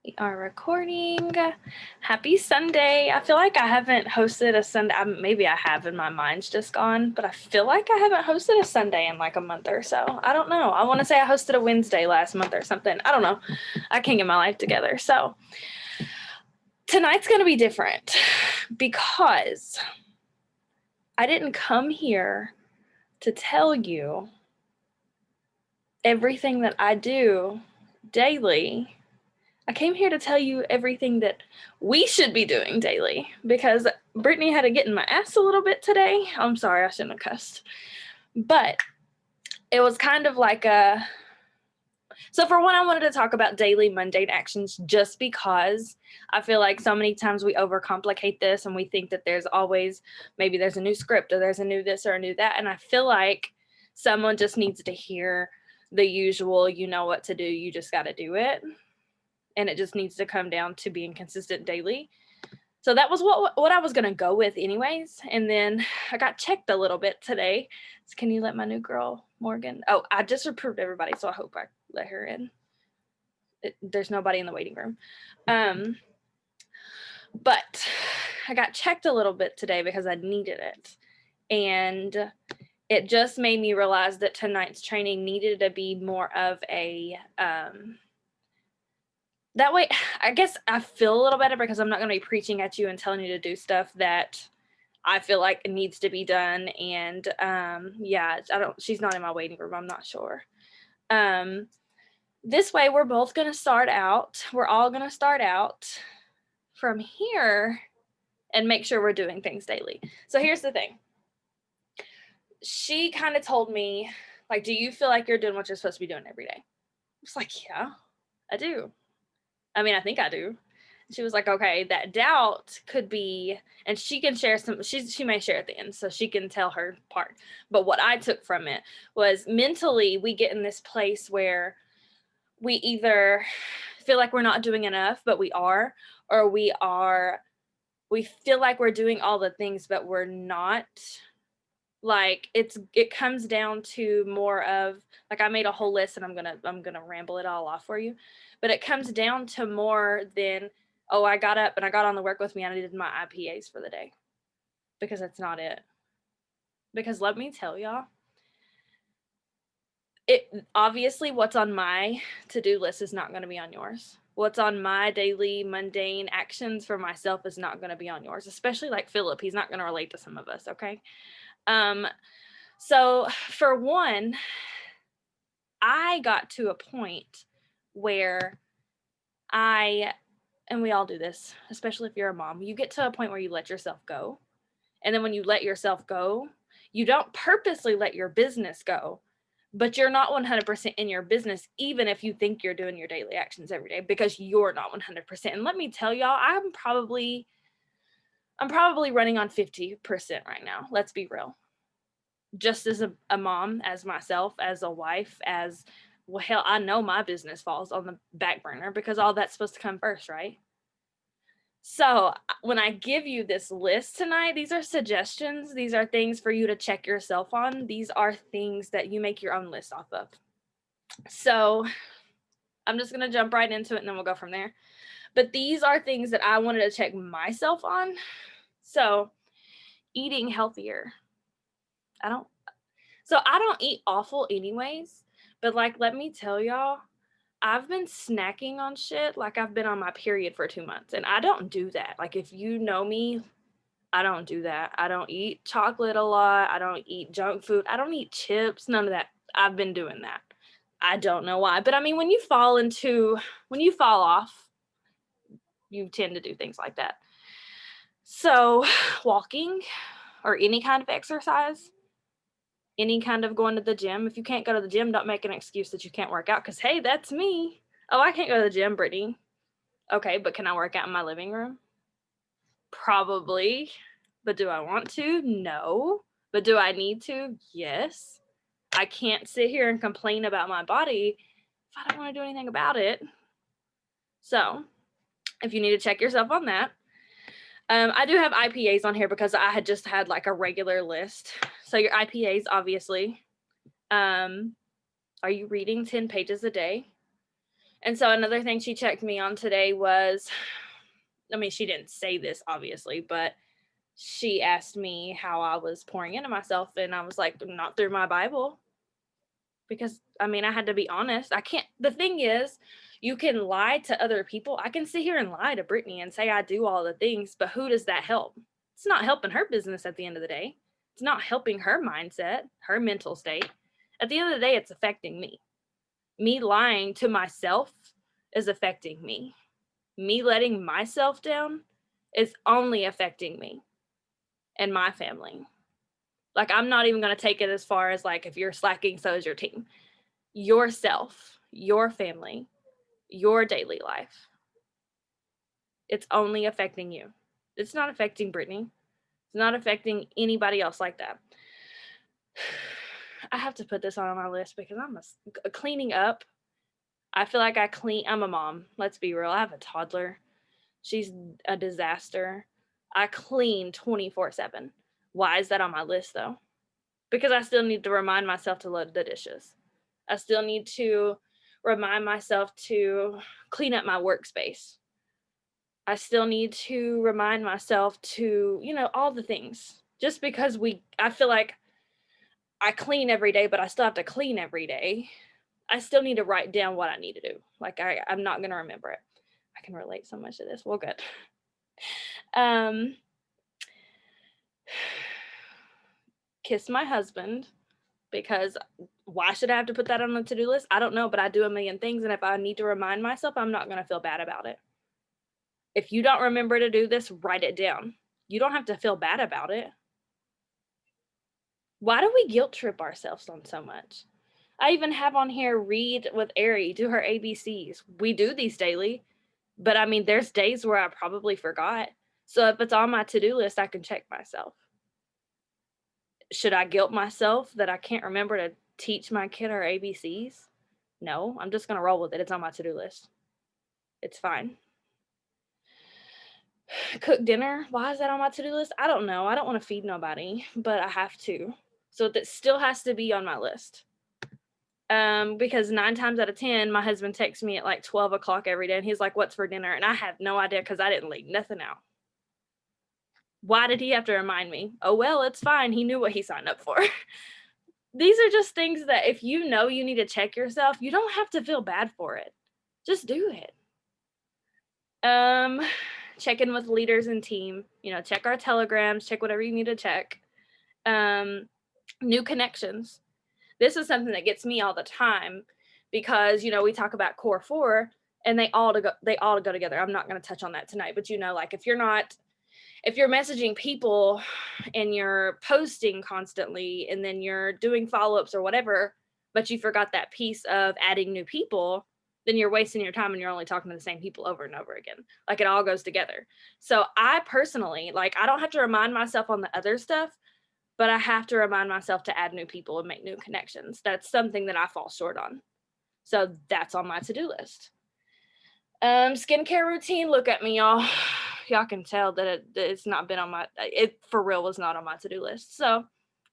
We are recording. Happy Sunday. I feel like I haven't hosted a Sunday. Maybe I have and my mind's just gone, but I feel like I haven't hosted a Sunday in like a month or so. I don't know. I want to say I hosted a Wednesday last month or something. I don't know. I can't get my life together. So tonight's going to be different because I didn't come here to tell you everything that I do daily. I came here to tell you everything that we should be doing daily because Brittany had to get in my ass a little bit today. I'm sorry, I shouldn't have cussed. But it was kind of like a... So for one, I wanted to talk about daily mundane actions just because I feel like so many times we overcomplicate this and we think that there's always, maybe there's a new script or there's a new this or a new that. And I feel like someone just needs to hear the usual, you know what to do, you just got to do it. And it just needs to come down to being consistent daily. So that was what I was going to go with anyways. And then I got checked a little bit today. So can you let my new girl, Morgan? Oh, I just approved everybody, so I hope I let her in. There's nobody in the waiting room. But I got checked a little bit today because I needed it. And it just made me realize that tonight's training needed to be more of a... that way, I guess I feel a little better because I'm not going to be preaching at you and telling you to do stuff that I feel like it needs to be done. And yeah, she's not in my waiting room. I'm not sure. This way, we're all going to start out from here and make sure we're doing things daily. So here's the thing. She kind of told me, like, do you feel like you're doing what you're supposed to be doing every day? I was like, yeah, I do. I mean, I think I do. She was like, okay, that doubt could be, and she can share she may share at the end, so she can tell her part. But what I took from it was mentally, we get in this place where we either feel like we're not doing enough, but we are, or we feel like we're doing all the things, but we're not. Like it comes down to more of, like, I made a whole list and I'm gonna ramble it all off for you, but it comes down to more than, oh, I got up and I got on the work with me and I did my IPAs for the day, because that's not it. Because let me tell y'all, it obviously what's on my to-do list is not going to be on yours. What's on my daily mundane actions for myself is not going to be on yours, especially like Philip. He's not going to relate to some of us, okay? So for one, I got to a point where and we all do this, especially if you're a mom, you get to a point where you let yourself go. And then when you let yourself go, you don't purposely let your business go, but you're not 100% in your business, even if you think you're doing your daily actions every day, because you're not 100%. And let me tell y'all, I'm probably running on 50% right now. Let's be real. Just as a mom, as myself, as a wife, as, well, hell, I know my business falls on the back burner because all that's supposed to come first, right? So when I give you this list tonight, these are suggestions. These are things for you to check yourself on. These are things that you make your own list off of. So I'm just going to jump right into it and then we'll go from there. But these are things that I wanted to check myself on. So eating healthier. I don't eat awful anyways, but like, let me tell y'all, I've been snacking on shit like I've been on my period for 2 months, and I don't do that. Like, if you know me, I don't do that. I don't eat chocolate a lot. I don't eat junk food. I don't eat chips, none of that. I've been doing that. I don't know why, but I mean, when you fall off, you tend to do things like that. So walking or any kind of exercise, any kind of going to the gym. If you can't go to the gym, don't make an excuse that you can't work out, because, hey, that's me. Oh, I can't go to the gym, Brittany. Okay, but can I work out in my living room? Probably. But do I want to? No. But do I need to? Yes. I can't sit here and complain about my body if I don't want to do anything about it. So if you need to check yourself on that. I do have IPAs on here because I had just had like a regular list. So your IPAs, obviously. Are you reading 10 pages a day? And so another thing she checked me on today was, I mean, she didn't say this obviously, but she asked me how I was pouring into myself. And I was like, not through my Bible. Because I mean, I had to be honest. I can't, the thing is, you can lie to other people. I can sit here and lie to Brittany and say I do all the things, but who does that help? It's not helping her business at the end of the day. It's not helping her mindset, her mental state. At the end of the day, it's affecting me. Me lying to myself is affecting me. Me letting myself down is only affecting me and my family. Like, I'm not even going to take it as far as like, if you're slacking, so is your team. Yourself, your family, your daily life. It's only affecting you. It's not affecting Brittany. It's not affecting anybody else like that. I have to put this on my list because I'm cleaning up. I feel like I'm a mom. Let's be real. I have a toddler. She's a disaster. I clean 24/7. Why is that on my list though? Because I still need to remind myself to load the dishes. I still need to remind myself to clean up my workspace. I still need to remind myself to, all the things. Just because I feel like I clean every day, but I still have to clean every day. I still need to write down what I need to do. Like I'm not going to remember it. I can relate so much to this. Well, good. Kiss my husband, because why should I have to put that on the to-do list? I don't know, but I do a million things. And if I need to remind myself, I'm not going to feel bad about it. If you don't remember to do this, write it down. You don't have to feel bad about it. Why do we guilt trip ourselves on so much? I even have on here, read with Ari, do her ABCs. We do these daily, but I mean, there's days where I probably forgot. So if it's on my to-do list, I can check myself. Should I guilt myself that I can't remember to teach my kid her ABCs? No, I'm just going to roll with it. It's on my to-do list. It's fine. Cook dinner. Why is that on my to-do list? I don't know. I don't want to feed nobody, but I have to. So that still has to be on my list. Because 9 times out of 10, my husband texts me at like 12 o'clock every day and he's like, what's for dinner? And I have no idea because I didn't leave nothing out. Why did he have to remind me? Oh, well, it's fine. He knew what he signed up for. These are just things that if you know you need to check yourself, you don't have to feel bad for it. Just do it. Check in with leaders and team, check our telegrams, check whatever you need to check. New connections. This is something that gets me all the time because, we talk about core 4 and they all go together. I'm not going to touch on that tonight, but like if you're messaging people and you're posting constantly and then you're doing follow-ups or whatever, but you forgot that piece of adding new people, then you're wasting your time and you're only talking to the same people over and over again. Like it all goes together. So I personally, I don't have to remind myself on the other stuff, but I have to remind myself to add new people and make new connections. That's something that I fall short on. So that's on my to-do list. Skincare routine, look at me, y'all. Y'all can tell that it's not been on it for real was not on my to-do list. So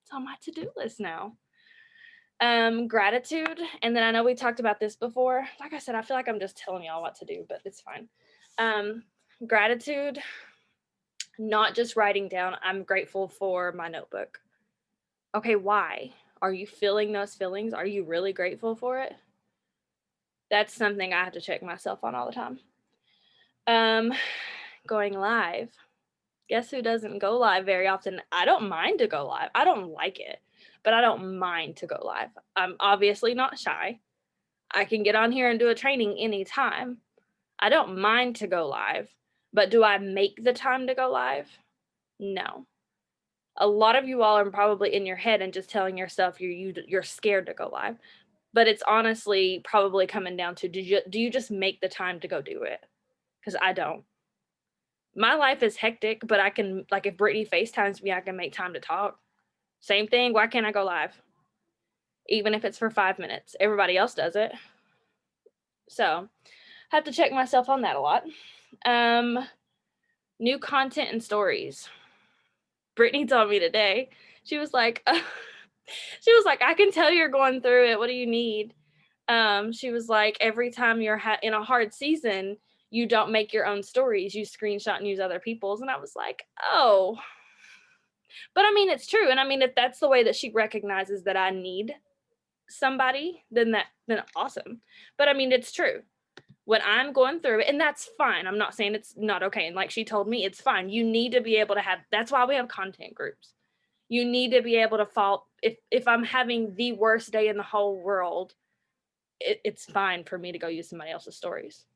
it's on my to-do list now. Gratitude. And then I know we talked about this before. Like I said, I feel like I'm just telling y'all what to do, but it's fine. Gratitude, not just writing down, I'm grateful for my notebook. Okay, why? Are you feeling those feelings? Are you really grateful for it? That's something I have to check myself on all the time. Going live. Guess who doesn't go live very often? I don't mind to go live. I don't like it, but I don't mind to go live. I'm obviously not shy. I can get on here and do a training anytime. I don't mind to go live, but do I make the time to go live? No. A lot of you all are probably in your head and just telling yourself you're scared to go live, but it's honestly probably coming down to do you just make the time to go do it? Because I don't. My life is hectic, but I can, like, if Brittany FaceTimes me, I can make time to talk. Same thing. Why can't I go live? Even if it's for 5 minutes. Everybody else does it. So I have to check myself on that a lot. New content and stories. Brittany told me today, she was like, I can tell you're going through it. What do you need? She was like, every time you're in a hard season, you don't make your own stories, you screenshot and use other people's. And I was like, oh, but I mean, it's true. And I mean, if that's the way that she recognizes that I need somebody, then awesome. But I mean, it's true. When I'm going through it, and that's fine. I'm not saying it's not okay. And like she told me, it's fine. You need to be able to have, that's why we have content groups. You need to be able to fall. If I'm having the worst day in the whole world, it's fine for me to go use somebody else's stories.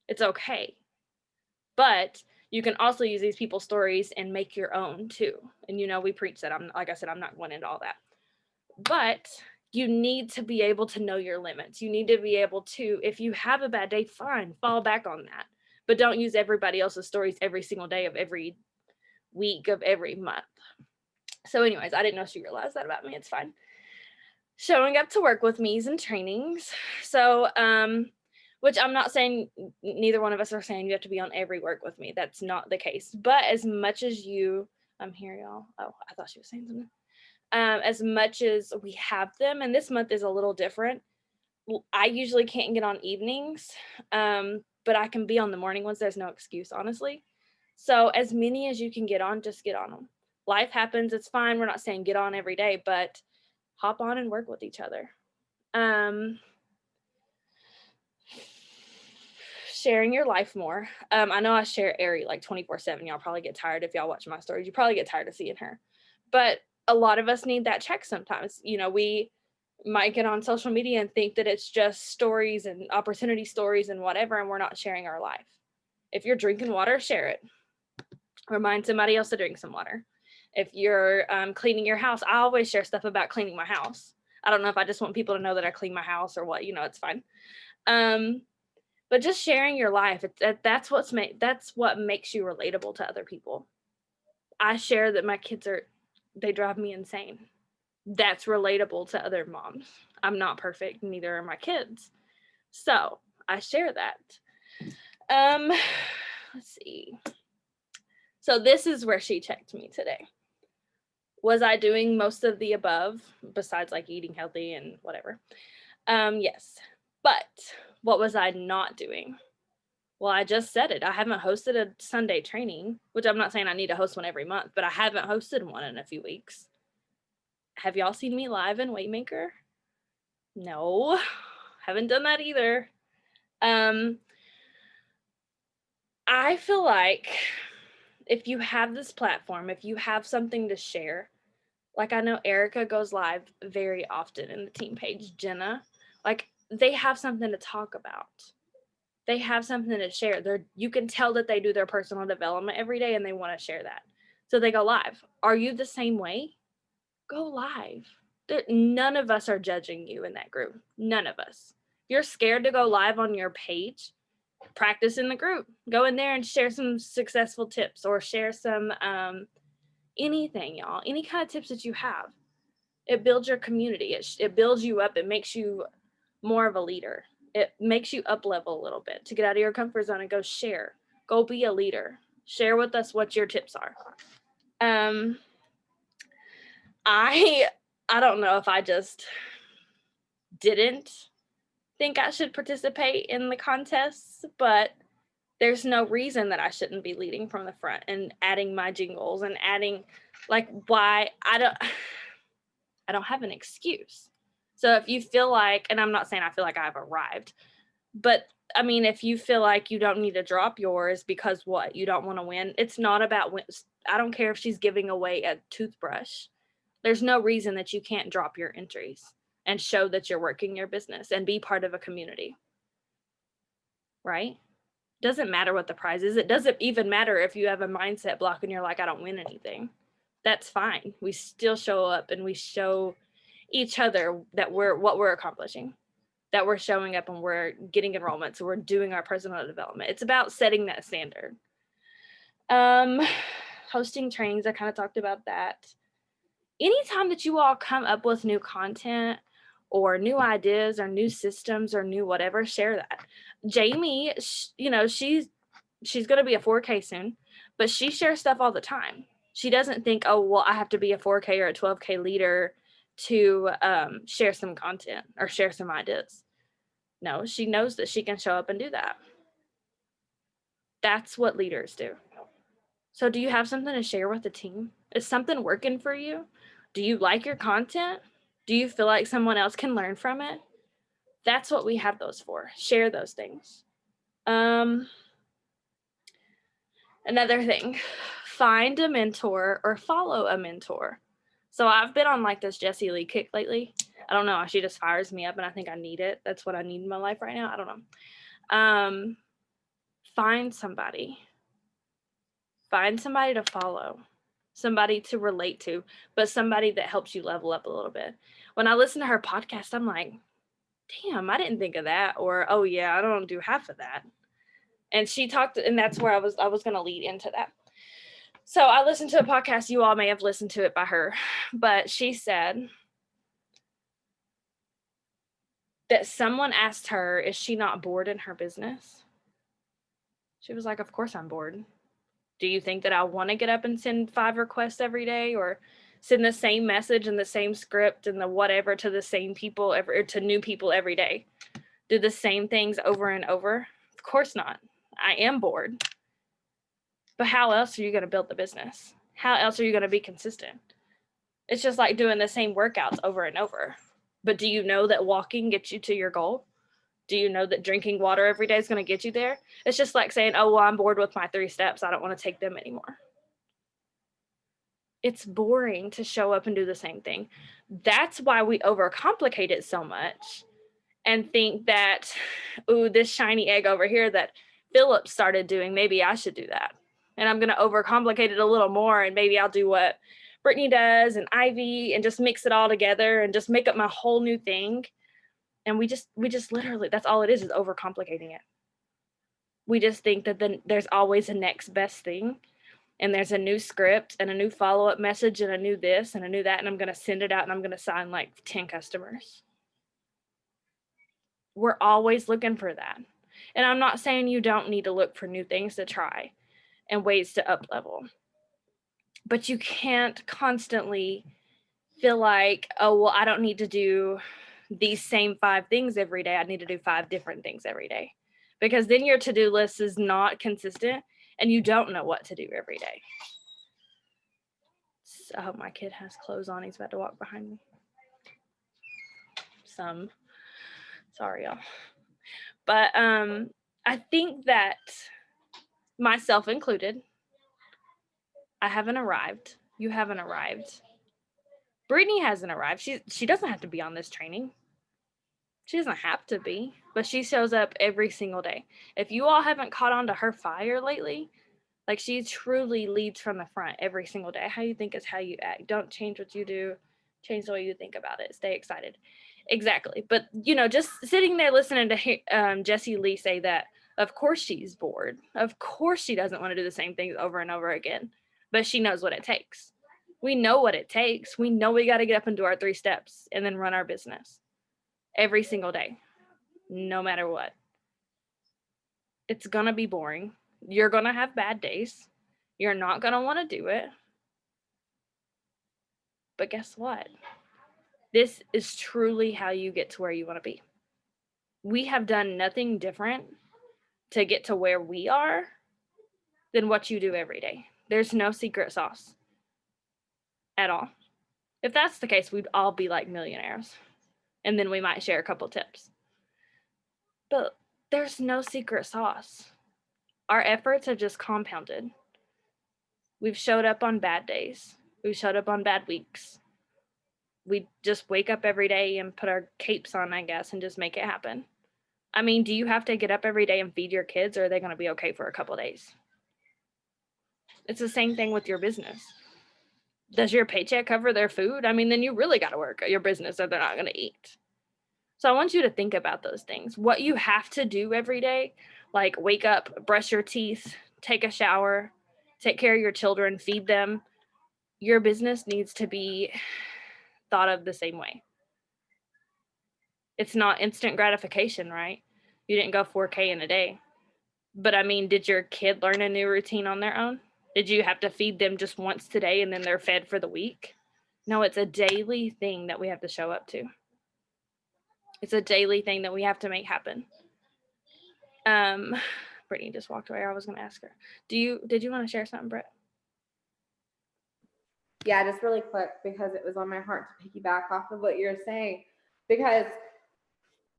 It's okay. But you can also use these people's stories and make your own too. And we preach that. Like I said, I'm not going into all that. But you need to be able to know your limits. You need to be able to, if you have a bad day, fine, fall back on that. But don't use everybody else's stories every single day of every week of every month. So anyways, I didn't know she realized that about me. It's fine. Showing up to work with me's and trainings. So, which I'm not saying, neither one of us are saying you have to be on every work with me. That's not the case. But as much as I'm here, y'all. Oh, I thought she was saying something. As much as we have them, and this month is a little different. I usually can't get on evenings, but I can be on the morning ones. There's no excuse, honestly. So as many as you can get on, just get on them. Life happens. It's fine. We're not saying get on every day, but hop on and work with each other. Sharing your life more. I know I share Ari like 24/7. Y'all probably get tired if y'all watch my stories. You probably get tired of seeing her. But a lot of us need that check sometimes. We might get on social media and think that it's just stories and opportunity stories and whatever, and we're not sharing our life. If you're drinking water, share it. Remind somebody else to drink some water. If you're cleaning your house, I always share stuff about cleaning my house. I don't know if I just want people to know that I clean my house or what, it's fine. But just sharing your life, that's what makes you relatable to other people. I share that my kids they drive me insane. That's relatable to other moms. I'm not perfect, neither are my kids. So I share that. Let's see. So this is where she checked me today. Was I doing most of the above besides like eating healthy and whatever? Yes. But what was I not doing? Well, I just said it. I haven't hosted a Sunday training, which I'm not saying I need to host one every month, but I haven't hosted one in a few weeks. Have y'all seen me live in Weightmaker? No, haven't done that either. I feel like if you have this platform, if you have something to share, like I know Erica goes live very often in the team page, Jenna, like they have something to talk about. They have something to share. You can tell that they do their personal development every day and they want to share that. So they go live. Are you the same way? Go live. None of us are judging you in that group. None of us. If you're scared to go live on your page, practice in the group. Go in there and share some successful tips or share some anything, y'all. Any kind of tips that you have. It builds your community. It builds you up. It makes you more of a leader. It makes you up level a little bit to get out of your comfort zone and go share. Go be a leader. Share with us what your tips are. I don't know if I just didn't think I should participate in the contests, but there's no reason that I shouldn't be leading from the front and adding my jingles and adding why I don't have an excuse. So if you feel like, and I'm not saying I feel like I've arrived, but I mean, if you feel like you don't need to drop yours because what, you don't want to win, it's not about win. I don't care if she's giving away a toothbrush. There's no reason that you can't drop your entries and show that you're working your business and be part of a community. Right? Doesn't matter what the prize is. It doesn't even matter if you have a mindset block and you're like, I don't win anything. That's fine. We still show up and we show each other that what we're accomplishing, that we're showing up and we're getting enrollment. So we're doing our personal development. It's about setting that standard. Hosting trainings, I kind of talked about that. Anytime that you all come up with new content or new ideas or new systems or new whatever, share that. Jamie, she's going to be a 4K soon, but she shares stuff all the time. She doesn't think, oh, well, I have to be a 4K or a 12K leader to share some content or share some ideas. No, she knows that she can show up and do that. That's what leaders do. So do you have something to share with the team? Is something working for you? Do you like your content? Do you feel like someone else can learn from it? That's what we have those for. Share those things. Another thing, find a mentor or follow a mentor. So I've been on like this Jessie Lee kick lately. I don't know. She just fires me up and I think I need it. That's what I need in my life right now. I don't know. Find somebody. Find somebody to follow, somebody to relate to, but somebody that helps you level up a little bit. When I listen to her podcast, I'm like, damn, I didn't think of that. Or, oh yeah, I don't do half of that. And she talked, and that's where I was going to lead into that. So I listened to a podcast. You all may have listened to it by her, but she said that someone asked her, is she not bored in her business? She was like, of course I'm bored. Do you think that I want to get up and send 5 requests every day or send the same message and the same script and the whatever to the same people or to new people every day? Do the same things over and over? Of course not. I am bored. But how else are you going to build the business? How else are you going to be consistent? It's just like doing the same workouts over and over. But do you know that walking gets you to your goal? Do you know that drinking water every day is going to get you there? It's just like saying, oh, well, I'm bored with my 3 steps. I don't want to take them anymore. It's boring to show up and do the same thing. That's why we overcomplicate it so much and think that, ooh, this shiny egg over here that Philip started doing, maybe I should do that. And I'm going to overcomplicate it a little more, and maybe I'll do what Brittany does and Ivy and just mix it all together and just make up my whole new thing. And we just literally, that's all it is overcomplicating it. We just think that then there's always a next best thing. And there's a new script and a new follow-up message and a new this and a new that, and I'm going to send it out and I'm going to sign like 10 customers. We're always looking for that. And I'm not saying you don't need to look for new things to try and ways to up level. But you can't constantly feel like, oh, well, I don't need to do these same 5 things every day. I need to do 5 different things every day. Because then your to-do list is not consistent and you don't know what to do every day. I hope my kid has clothes on. He's about to walk behind me. Sorry, y'all. But I think that myself included, I haven't arrived. You haven't arrived. Brittany hasn't arrived. She doesn't have to be on this training. She doesn't have to be, but she shows up every single day. If you all haven't caught on to her fire lately, like she truly leads from the front every single day. How you think is how you act. Don't change what you do. Change the way you think about it. Stay excited. Exactly. But, just sitting there listening to Jessie Lee say that, of course she's bored. Of course she doesn't want to do the same things over and over again. But she knows what it takes. We know what it takes. We know we got to get up and do our 3 steps and then run our business every single day, no matter what. It's going to be boring. You're going to have bad days. You're not going to want to do it. But guess what? This is truly how you get to where you want to be. We have done nothing different to get to where we are than what you do every day. There's no secret sauce at all. If that's the case, we'd all be like millionaires. And then we might share a couple tips. But there's no secret sauce. Our efforts have just compounded. We've showed up on bad days. We've showed up on bad weeks. We just wake up every day and put our capes on, I guess, and just make it happen. I mean, do you have to get up every day and feed your kids, or are they going to be okay for a couple days? It's the same thing with your business. Does your paycheck cover their food? I mean, then you really got to work at your business or they're not going to eat. So I want you to think about those things. What you have to do every day, like wake up, brush your teeth, take a shower, take care of your children, feed them. Your business needs to be thought of the same way. It's not instant gratification, right? You didn't go 4K in a day. But I mean, did your kid learn a new routine on their own? Did you have to feed them just once today and then they're fed for the week? No, it's a daily thing that we have to show up to. It's a daily thing that we have to make happen. Brittany just walked away. I was going to ask her. Did you want to share something, Britt? Yeah, just really quick, because it was on my heart to piggyback off of what you're saying, because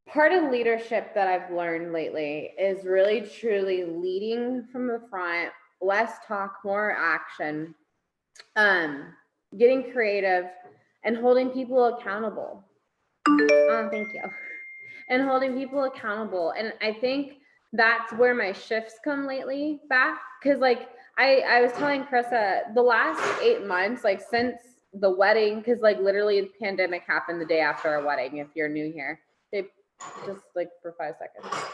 part of leadership that I've learned lately is really truly leading from the front, less talk, more action, getting creative, and holding people accountable. Oh, thank you. And holding people accountable. And I think that's where my shifts come lately back. Cause like I was telling Krista, the last 8 months, like since the wedding, cause like literally the pandemic happened the day after our wedding, if you're new here. They just like for 5 seconds.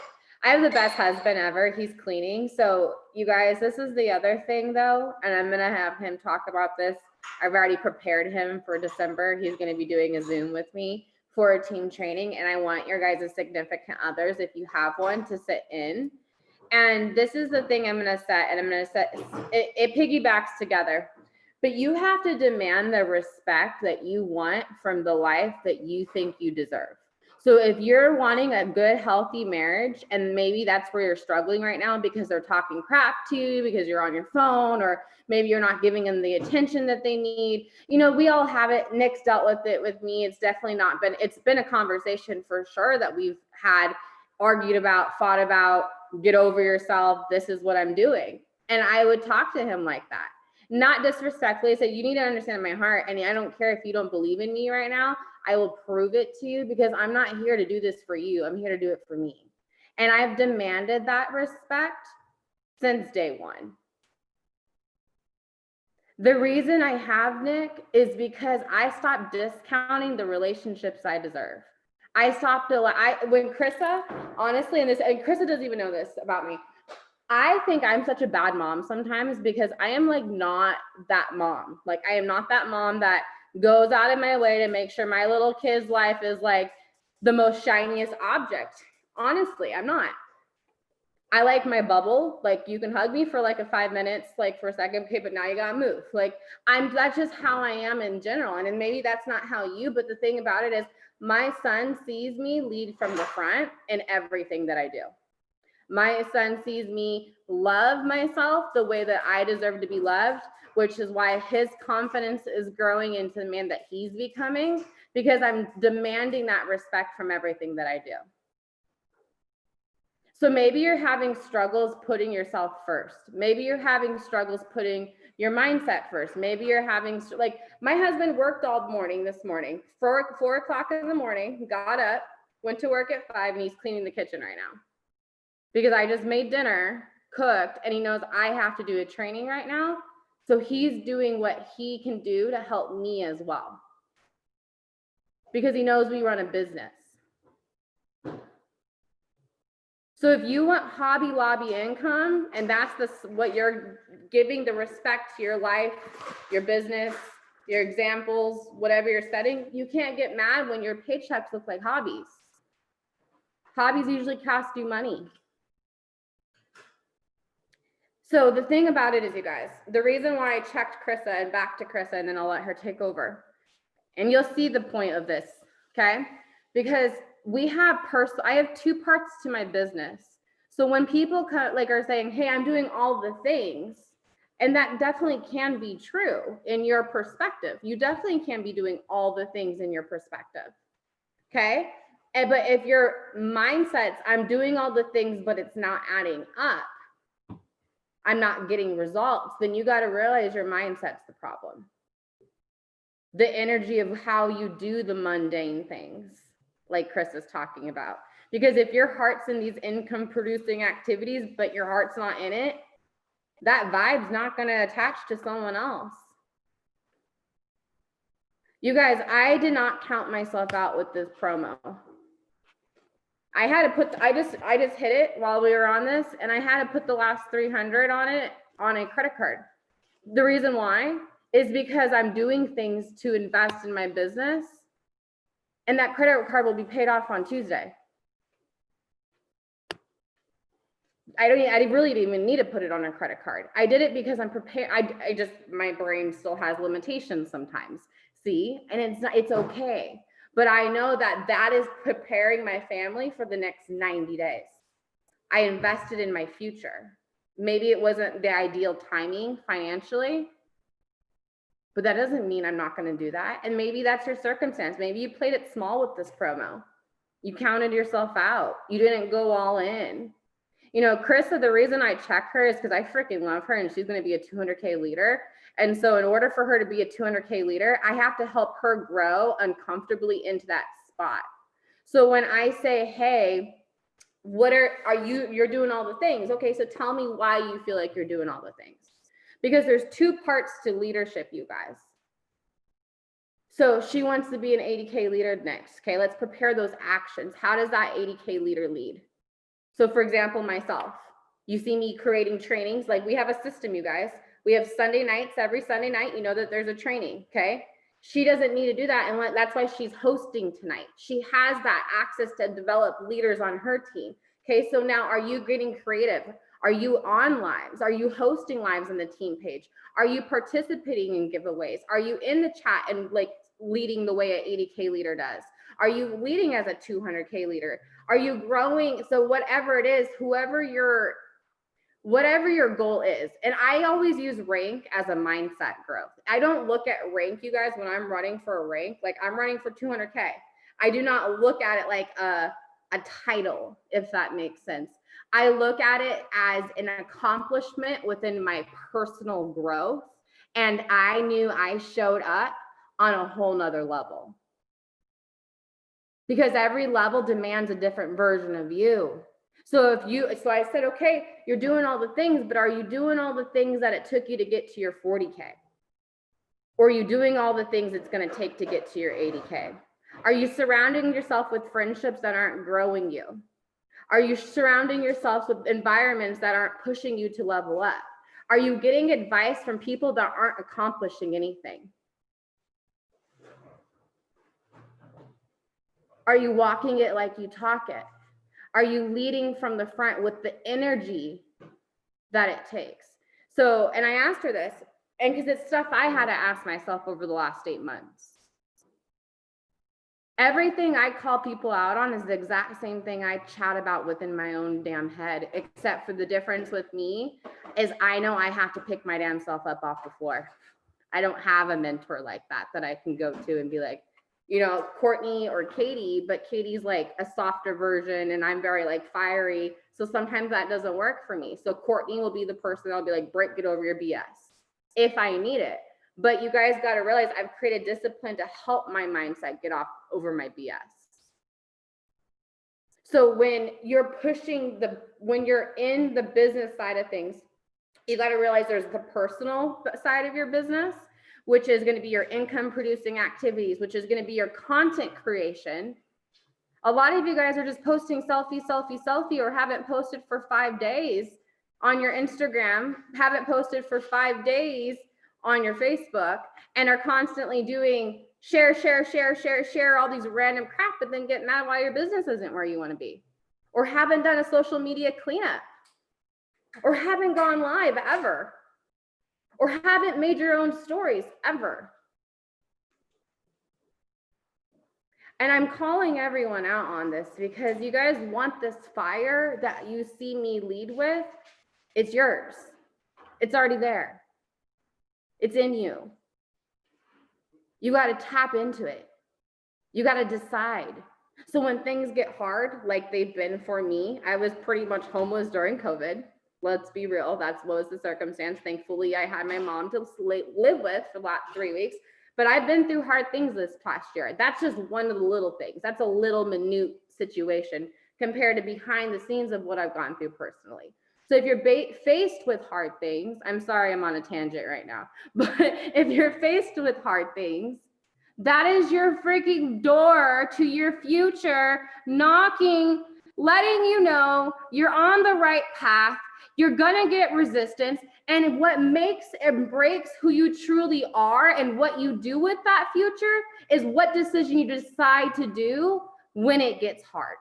I have the best husband ever. He's cleaning. So you guys, this is the other thing though, and I'm gonna have him talk about this. I've already prepared him for December. He's gonna be doing a Zoom with me for a team training, and I want your guys' significant others, if you have one, to sit in. And this is the thing I'm gonna set, and I'm gonna set it piggybacks together. But you have to demand the respect that you want from the life that you think you deserve. So if you're wanting a good, healthy marriage, and maybe that's where you're struggling right now because they're talking crap to you, because you're on your phone, or maybe you're not giving them the attention that they need. You know, we all have it. Nick's dealt with it with me. It's definitely not been, it's been a conversation for sure that we've had, argued about, fought about, get over yourself. This is what I'm doing. And I would talk to him like that. Not disrespectfully, say, you need to understand my heart. And I don't care if you don't believe in me right now. I will prove it to you, because I'm not here to do this for you. I'm here to do it for me. And I've demanded that respect since day one. The reason I have, Nick, is because I stopped discounting the relationships I deserve. I stopped, when Krista, honestly, and Krista doesn't even know this about me. I think I'm such a bad mom sometimes, because I am like not that mom. Like I am not that mom that goes out of my way to make sure my little kid's life is like the most shiniest object. Honestly, I'm not. I like my bubble. Like you can hug me for like a 5 minutes, like for a second, okay, but now you gotta move. Like that's just how I am in general. And then maybe that's not how you, but the thing about it is my son sees me lead from the front in everything that I do. My son sees me love myself the way that I deserve to be loved, which is why his confidence is growing into the man that he's becoming, because I'm demanding that respect from everything that I do. So maybe you're having struggles putting yourself first. Maybe you're having struggles putting your mindset first. Maybe you're having, like my husband worked all morning this morning, 4 o'clock in the morning, got up, went to work at 5, and he's cleaning the kitchen right now. Because I just made dinner, cooked, and he knows I have to do a training right now. So he's doing what he can do to help me as well. Because he knows we run a business. So if you want Hobby Lobby income, and that's what you're giving the respect to your life, your business, your examples, whatever you're setting, you can't get mad when your paychecks look like hobbies. Hobbies usually cost you money. So the thing about it is, you guys, the reason why I checked Krista and back to Krista, and then I'll let her take over, and you'll see the point of this, okay? Because I have 2 parts to my business. So when people are saying, hey, I'm doing all the things, and that definitely can be true in your perspective. You definitely can be doing all the things in your perspective, okay? But if your mindset's, I'm doing all the things, but it's not adding up, I'm not getting results, then you got to realize your mindset's the problem. The energy of how you do the mundane things, like Chris is talking about. Because if your heart's in these income producing activities, but your heart's not in it, that vibe's not going to attach to someone else. You guys, I did not count myself out with this promo. I had to put, I just hit it while we were on this, and I had to put the last 300 on it on a credit card. The reason why is because I'm doing things to invest in my business, and that credit card will be paid off on Tuesday. I really didn't even need to put it on a credit card. I did it because I'm prepared. My brain still has limitations sometimes. See, and it's okay. But I know that that is preparing my family for the next 90 days. I invested in my future. Maybe it wasn't the ideal timing financially, but that doesn't mean I'm not going to do that. And maybe that's your circumstance. Maybe you played it small with this promo. You counted yourself out. You didn't go all in. You know, Krista, the reason I check her is because I freaking love her and she's going to be a 200K leader. And so in order for her to be a 200K leader, I have to help her grow uncomfortably into that spot. So when I say, hey, what are you're doing all the things. Okay, so tell me why you feel like you're doing all the things. Because there's two parts to leadership, you guys. So she wants to be an 80K leader next. Okay, let's prepare those actions. How does that 80K leader lead? So for example, myself, you see me creating trainings. Like we have a system, you guys. We have Sunday nights, every Sunday night, you know that there's a training, okay? She doesn't need to do that, and that's why she's hosting tonight. She has that access to develop leaders on her team. Okay, so now are you getting creative? Are you on lives? Are you hosting lives on the team page? Are you participating in giveaways? Are you in the chat and like leading the way an 80K leader does? Are you leading as a 200K leader? Are you growing? So whatever it is, whatever your goal is. And I always use rank as a mindset growth. I don't look at rank, you guys, when I'm running for a rank, like I'm running for 200K. I do not look at it like a title, if that makes sense. I look at it as an accomplishment within my personal growth. And I knew I showed up on a whole nother level. Because every level demands a different version of you. So I said, okay, you're doing all the things, but are you doing all the things that it took you to get to your 40K? Or are you doing all the things it's going to take to get to your 80K? Are you surrounding yourself with friendships that aren't growing you? Are you surrounding yourself with environments that aren't pushing you to level up? Are you getting advice from people that aren't accomplishing anything? Are you walking it like you talk it? Are you leading from the front with the energy that it takes? So, and I asked her this, and because it's stuff I had to ask myself over the last 8 months. Everything I call people out on is the exact same thing I chat about within my own damn head, except for the difference with me is I know I have to pick my damn self up off the floor. I don't have a mentor like that I can go to and be like, you know, Courtney or Katie, but Katie's like a softer version and I'm very like fiery. So sometimes that doesn't work for me. So Courtney will be the person that'll be like, break, get over your BS if I need it. But you guys got to realize I've created discipline to help my mindset get off over my BS. So when you're when you're in the business side of things, you got to realize there's the personal side of your business, which is going to be your income producing activities, which is going to be your content creation. A lot of you guys are just posting selfie, selfie, selfie, or haven't posted for 5 days on your Instagram, haven't posted for 5 days on your Facebook, and are constantly doing share, all these random crap, but then get mad why your business isn't where you want to be, or haven't done a social media cleanup, or haven't gone live ever, or haven't made your own stories ever. And I'm calling everyone out on this because you guys want this fire that you see me lead with. It's yours. It's already there. It's in you. You got to tap into it. You got to decide. So when things get hard, like they've been for me, I was pretty much homeless during COVID. Let's be real. That was the circumstance. Thankfully, I had my mom to live with for the last 3 weeks. But I've been through hard things this past year. That's just one of the little things. That's a little minute situation compared to behind the scenes of what I've gone through personally. So if you're faced with hard things, I'm sorry I'm on a tangent right now, but if you're faced with hard things, that is your freaking door to your future knocking, letting you know you're on the right path. You're gonna get resistance. And what makes and breaks who you truly are and what you do with that future is what decision you decide to do when it gets hard.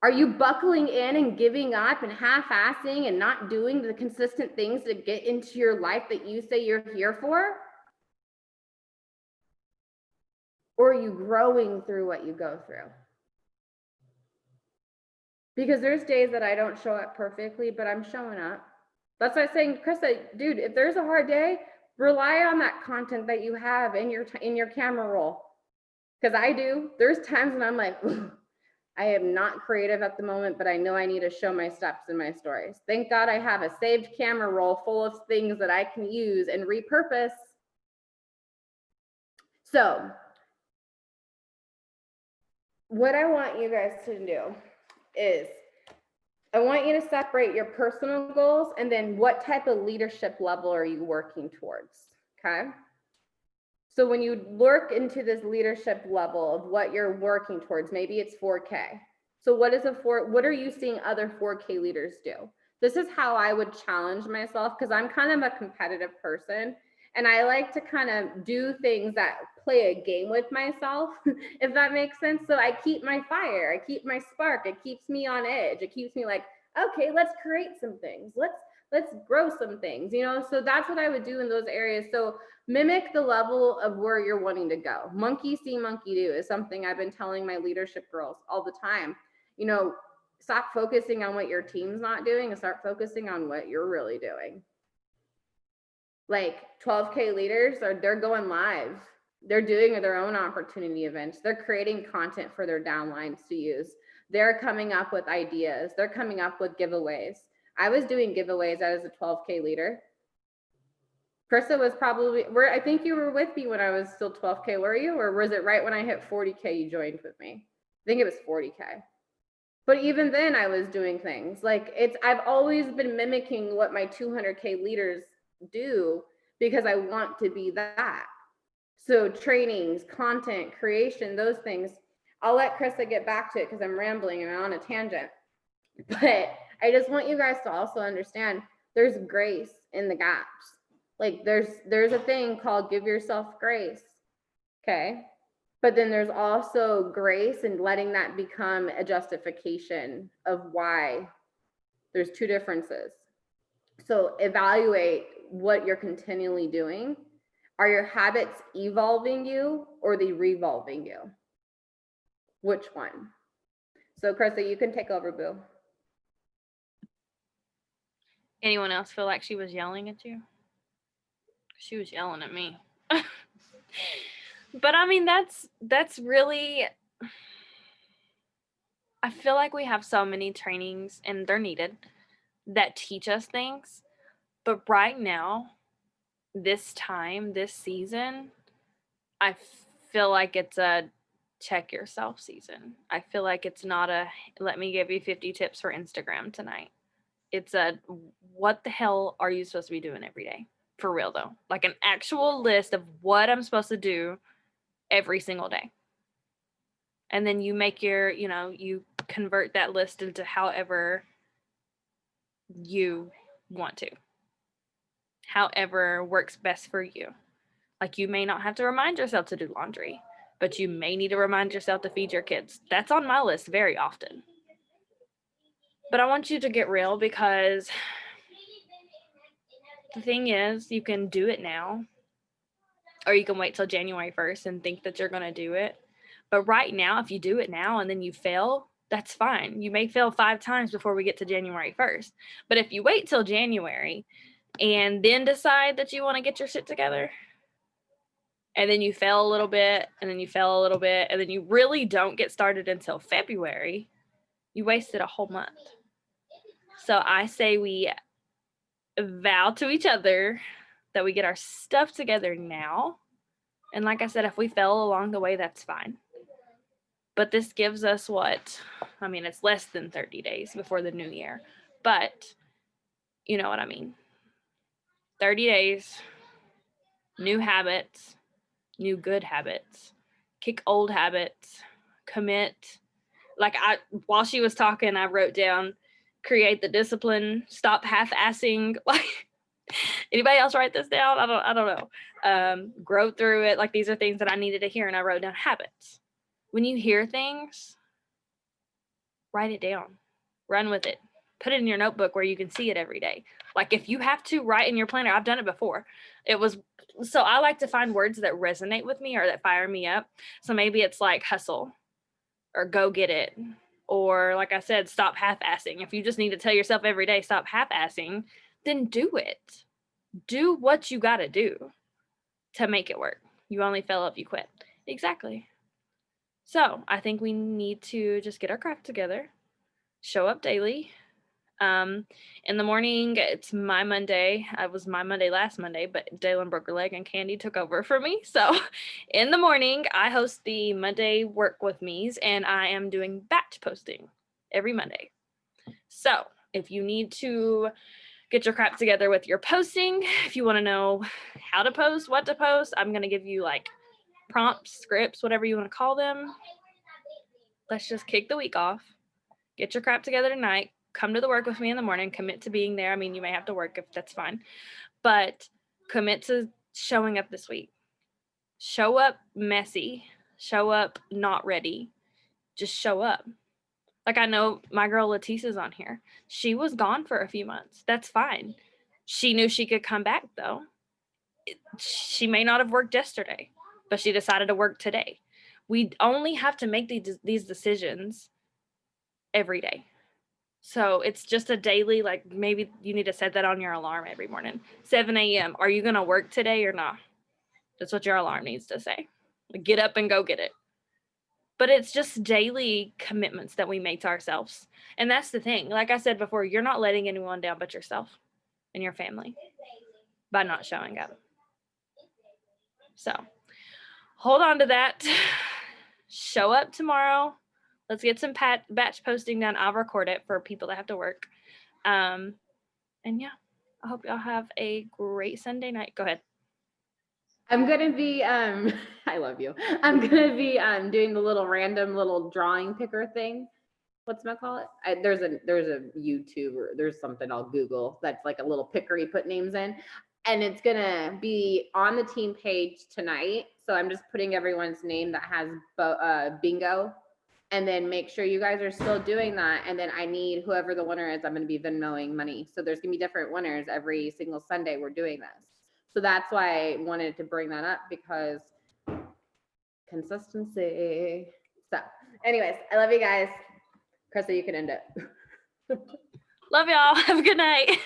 Are you buckling in and giving up and half-assing and not doing the consistent things to get into your life that you say you're here for? Or are you growing through what you go through? Because there's days that I don't show up perfectly, but I'm showing up. That's why I was saying, Krista, dude, if there's a hard day, rely on that content that you have in your camera roll. Because I do. There's times when I'm like, I am not creative at the moment, but I know I need to show my steps in my stories. Thank God I have a saved camera roll full of things that I can use and repurpose. So what I want you guys to do is I want you to separate your personal goals and then what type of leadership level are you working towards, okay? So when you work into this leadership level of what you're working towards, maybe it's 4K. So what are you seeing other 4K leaders do? This is how I would challenge myself, because I'm kind of a competitive person and I like to kind of do things that play a game with myself, if that makes sense. So I keep my fire, I keep my spark, it keeps me on edge. It keeps me like, okay, let's create some things. Let's grow some things, you know? So that's what I would do in those areas. So mimic the level of where you're wanting to go. Monkey see, monkey do is something I've been telling my leadership girls all the time. You know, stop focusing on what your team's not doing and start focusing on what you're really doing. Like 12K leaders they're going live. They're doing their own opportunity events. They're creating content for their downlines to use. They're coming up with ideas. They're coming up with giveaways. I was doing giveaways as a 12K leader. Krista was probably, I think you were with me when I was still 12K, were you? Or was it right when I hit 40K, you joined with me? I think it was 40K. But even then I was doing things like I've always been mimicking what my 200K leaders do because I want to be that. So trainings, content, creation, those things, I'll let Krista get back to it because I'm rambling and I'm on a tangent. But I just want you guys to also understand there's grace in the gaps. Like there's a thing called give yourself grace. Okay. But then there's also grace and letting that become a justification of why. There's two differences. So evaluate what you're continually doing. Are your habits evolving you or they revolving you? Which one? So Krista, you can take over, boo. Anyone else feel like she was yelling at you? She was yelling at me. But I mean, that's really, I feel like we have so many trainings and they're needed that teach us things. But right now, this time, this season, I feel like it's a check yourself season. I feel like it's not a let me give you 50 tips for Instagram tonight. It's a what the hell are you supposed to be doing every day? For real though. Like an actual list of what I'm supposed to do every single day. And then you make you convert that list into however you want to. However works best for you. Like you may not have to remind yourself to do laundry, but you may need to remind yourself to feed your kids. That's on my list very often. But I want you to get real because the thing is, you can do it now, or you can wait till January 1st and think that you're going to do it. But right now, if you do it now and then you fail, that's fine. You may fail 5 times before we get to January 1st. But if you wait till January and then decide that you want to get your shit together, and then you fail a little bit, and then you fail a little bit, and then you really don't get started until February, you wasted a whole month. So I say we vow to each other that we get our stuff together now. And like I said, if we fail along the way, that's fine. But this gives us it's less than 30 days before the new year. But you know what I mean. 30 days, new habits, new good habits, kick old habits, commit. While she was talking, I wrote down, create the discipline, stop half-assing. Like, anybody else write this down? I don't know. Grow through it. Like, these are things that I needed to hear, and I wrote down habits. When you hear things, write it down. Run with it. Put it in your notebook where you can see it every day. Like if you have to write in your planner, I've done it before. So I like to find words that resonate with me or that fire me up. So maybe it's like hustle or go get it. Or like I said, stop half-assing. If you just need to tell yourself every day, stop half-assing, then do it. Do what you got to do to make it work. You only fail if you quit. Exactly. So I think we need to just get our craft together, show up daily. In the morning, it's my Monday. It was my Monday last Monday, but Dalen broke her leg and Candy took over for me. So in the morning, I host the Monday Work With Me's, and I am doing batch posting every Monday. So if you need to get your crap together with your posting, if you want to know how to post, what to post, I'm going to give you like prompts, scripts, whatever you want to call them. Let's just kick the week off. Get your crap together tonight. Come to the work with me in the morning. Commit to being there. I mean, you may have to work if that's fine, but commit to showing up this week. Show up messy. Show up not ready. Just show up. Like I know my girl Letitia's on here. She was gone for a few months. That's fine. She knew she could come back though. She may not have worked yesterday, but she decided to work today. We only have to make these decisions every day. So it's just a daily, like maybe you need to set that on your alarm every morning. 7 a.m. Are you going to work today or not? That's what your alarm needs to say. Get up and go get it. But it's just daily commitments that we make to ourselves. And that's the thing. Like I said before, you're not letting anyone down but yourself and your family by not showing up. So hold on to that. Show up tomorrow. Let's get some batch posting done. I'll record it for people that have to work. And yeah, I hope y'all have a great Sunday night. Go ahead. I'm gonna be I love you. I'm gonna be doing the little random little drawing picker thing. What's my call it? There's a YouTube or there's something I'll Google that's like a little picker you put names in. And it's gonna be on the team page tonight. So I'm just putting everyone's name that has bingo. And then make sure you guys are still doing that. And then I need whoever the winner is, I'm gonna be Venmoing money. So there's gonna be different winners every single Sunday we're doing this. So that's why I wanted to bring that up, because consistency. So anyways, I love you guys. Krista, you can end it. Love y'all. Have a good night.